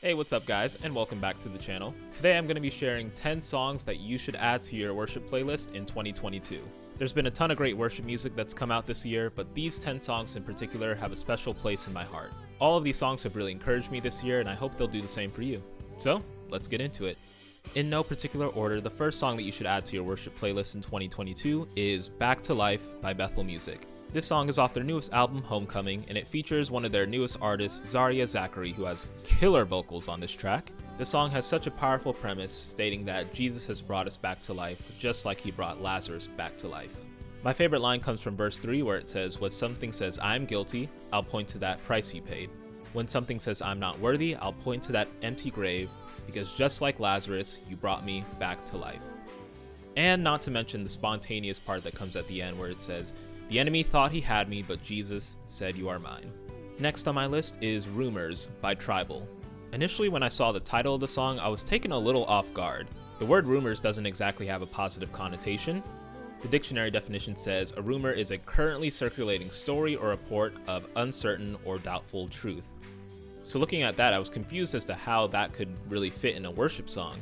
Hey, what's up guys, and welcome back to the channel. Today I'm going to be sharing 10 songs that you should add to your worship playlist in 2022. There's been a ton of great worship music that's come out this year, but these 10 songs in particular have a special place in my heart. All of these songs have really encouraged me this year, and I hope they'll do the same for you. So, let's get into it. In no particular order, the first song that you should add to your worship playlist in 2022 is Back to Life by Bethel Music. This song is off their newest album, Homecoming, and it features one of their newest artists, Zaria Zachary, who has killer vocals on this track. The song has such a powerful premise, stating that Jesus has brought us back to life, just like he brought Lazarus back to life. My favorite line comes from verse 3, where it says, "When something says I'm guilty, I'll point to that price you paid. When something says I'm not worthy, I'll point to that empty grave, because just like Lazarus, you brought me back to life." And not to mention the spontaneous part that comes at the end, where it says, "The enemy thought he had me, but Jesus said you are mine." Next on my list is Rumors by TRIBL. Initially when I saw the title of the song, I was taken a little off guard. The word rumors doesn't exactly have a positive connotation. The dictionary definition says, a rumor is a currently circulating story or report of uncertain or doubtful truth. So looking at that, I was confused as to how that could really fit in a worship song.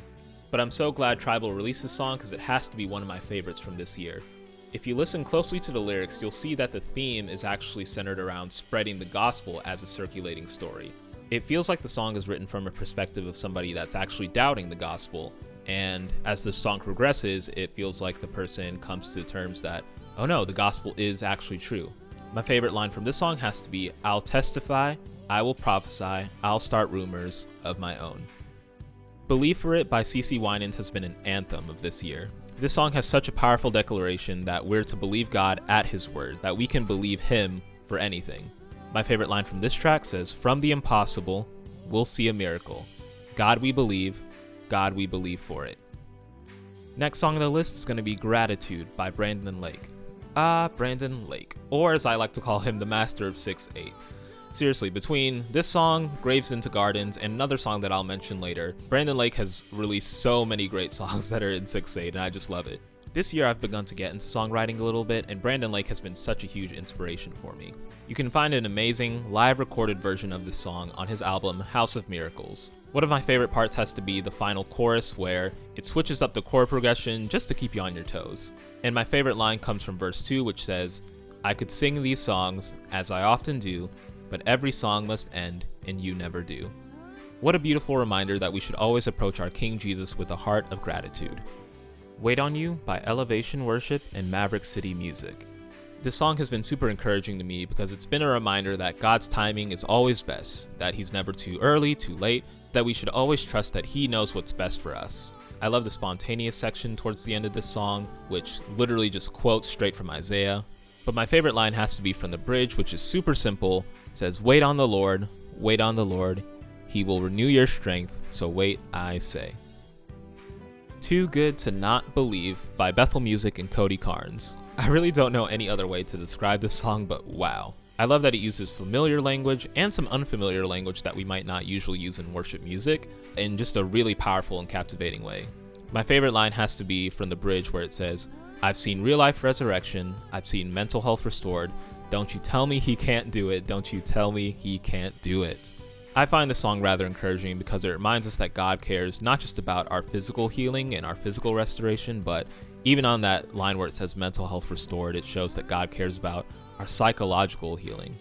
But I'm so glad TRIBL released this song because it has to be one of my favorites from this year. If you listen closely to the lyrics, you'll see that the theme is actually centered around spreading the gospel as a circulating story. It feels like the song is written from a perspective of somebody that's actually doubting the gospel, and as the song progresses, it feels like the person comes to terms that, oh no, the gospel is actually true. My favorite line from this song has to be, "I'll testify, I will prophesy, I'll start rumors of my own." "Believe for It" by CeCe Winans has been an anthem of this year. This song has such a powerful declaration that we're to believe God at his word, that we can believe him for anything. My favorite line from this track says, "From the impossible, we'll see a miracle. God we believe for it." Next song on the list is going to be Gratitude by Brandon Lake. Brandon Lake, or as I like to call him, the master of 6/8. Seriously, between this song, Graves into Gardens, and another song that I'll mention later, Brandon Lake has released so many great songs that are in 6/8, and I just love it. This year I've begun to get into songwriting a little bit, and Brandon Lake has been such a huge inspiration for me. You can find an amazing live recorded version of this song on his album House of Miracles. One of my favorite parts has to be the final chorus, where it switches up the chord progression just to keep you on your toes. And my favorite line comes from verse 2, which says, "I could sing these songs, as I often do, but every song must end, and you never do." What a beautiful reminder that we should always approach our King Jesus with a heart of gratitude. Wait on You by Elevation Worship and Maverick City Music. This song has been super encouraging to me because it's been a reminder that God's timing is always best, that he's never too early, too late, that we should always trust that he knows what's best for us. I love the spontaneous section towards the end of this song, which literally just quotes straight from Isaiah. But my favorite line has to be from the bridge, which is super simple. It says, wait on the Lord, he will renew your strength, so wait, I say." Too Good to Not Believe by Bethel Music and Cody Carnes. I really don't know any other way to describe this song, but wow. I love that it uses familiar language and some unfamiliar language that we might not usually use in worship music in just a really powerful and captivating way. My favorite line has to be from the bridge, where it says, "I've seen real life resurrection, I've seen mental health restored, don't you tell me he can't do it, don't you tell me he can't do it." I find this song rather encouraging because it reminds us that God cares not just about our physical healing and our physical restoration, but even on that line where it says mental health restored, it shows that God cares about our psychological healing.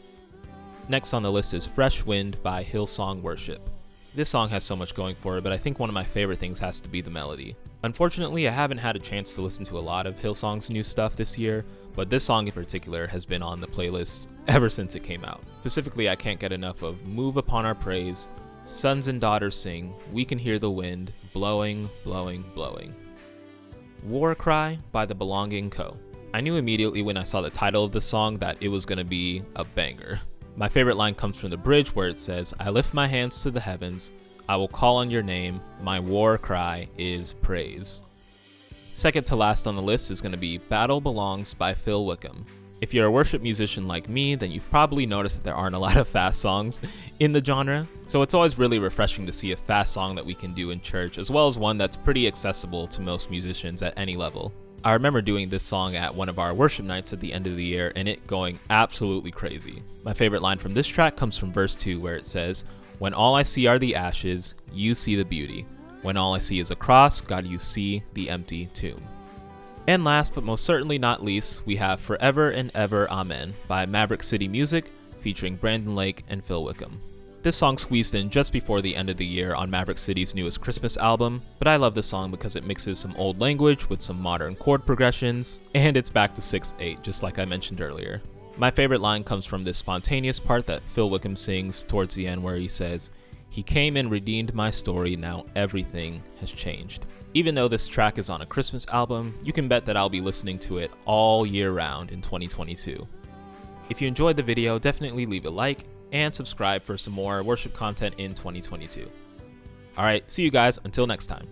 Next on the list is Fresh Wind by Hillsong Worship. This song has so much going for it, but I think one of my favorite things has to be the melody. Unfortunately, I haven't had a chance to listen to a lot of Hillsong's new stuff this year, but this song in particular has been on the playlist ever since it came out. Specifically, I can't get enough of "Move Upon Our Praise," "Sons and Daughters Sing," "We Can Hear the Wind," "Blowing, Blowing, Blowing." War Cry by The Belonging Co. I knew immediately when I saw the title of the song that it was going to be a banger. My favorite line comes from the bridge, where it says, "I lift my hands to the heavens, I will call on your name, my war cry is praise." Second to last on the list is going to be Battle Belongs by Phil Wickham. If you're a worship musician like me, then you've probably noticed that there aren't a lot of fast songs in the genre, so it's always really refreshing to see a fast song that we can do in church, as well as one that's pretty accessible to most musicians at any level. I remember doing this song at one of our worship nights at the end of the year and it going absolutely crazy. My favorite line from this track comes from verse 2, where it says, When all I see are the ashes, you see the beauty. When all I see is a cross, God, you see the empty tomb. And last but most certainly not least, we have Forever and Ever Amen by Maverick City Music featuring Brandon Lake and Phil Wickham. This song squeezed in just before the end of the year on Maverick City's newest Christmas album, but I love this song because it mixes some old language with some modern chord progressions, and it's back to 6/8, just like I mentioned earlier. My favorite line comes from this spontaneous part that Phil Wickham sings towards the end where he says, "He came and redeemed my story, now everything has changed." Even though this track is on a Christmas album, you can bet that I'll be listening to it all year round in 2022. If you enjoyed the video, definitely leave a like and subscribe for some more worship content in 2022. Alright, see you guys until next time.